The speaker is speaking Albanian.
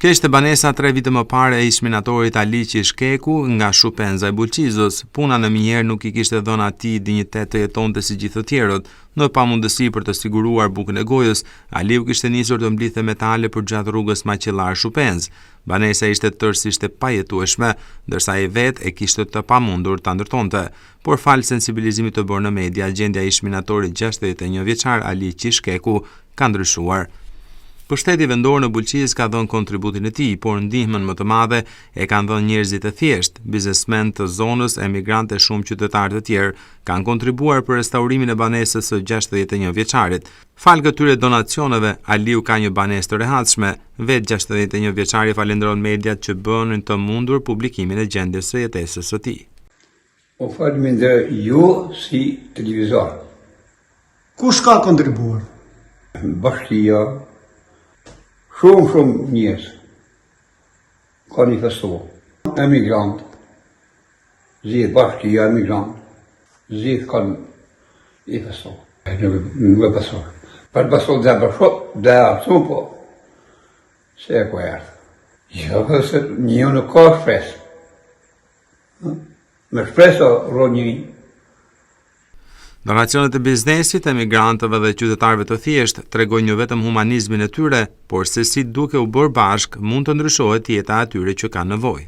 Kjo ishte banesa 3 vite më parë e ish-minatorit Aliqi Shkeku nga Shupenza e Bulqizës. Puna në minjer nuk i kishte dhënë atij dinjitet të jetonte si gjithë të tjerët. Në pamundësi për të siguruar bukën e gojës, Aliu kishte nisur të mblidhte metale përgjatë rrugës Maqellar Shupenzë. Banesa ishte tërësisht e pajetueshme, ndërsa ai vetë e kishte të pamundur ta ndërtonte. Por fal sensibilizimit të bërë në media, gjendja e ish-minatorit 61 vjeçar Aliqi Shkeku ka ndryshuar. Pushteti vendor në Bulqizë ka dhënë kontributin e tij, por ndihmën më të madhe e kanë dhënë njerëzit e thjeshtë, biznesmen të zonës, emigrantë e shumë qytetarë të tjerë kanë kontribuar për restaurimin e banesës së 61 vjeçarit. Fal këtyre donacioneve, Aliu ka një banesë të rehatshme. Vetë 61 vjeçari falendron mediat që bënin të mundur publikimin e gjendjes së jetesës së tij. O falemender ju si televizor. Kush ka kontribuar? Bashkia, shumë njerëz ka manifestuar. Emigrant, zhjetë bashkia emigrant, zhjetë kanë manifestuar. Nuk e pasur. Për pasur dhe shumë po, se e ku erdhë. Jo, se një nuk ka shpresë. Me shpresë ro një. Donacionet e biznesit, emigrantëve dhe qytetarëve të thjeshtë tregojnë jo vetëm humanizmin e tyre, por se si duke u bërë bashk mund të ndryshohet jeta e atyre që kanë nevojë.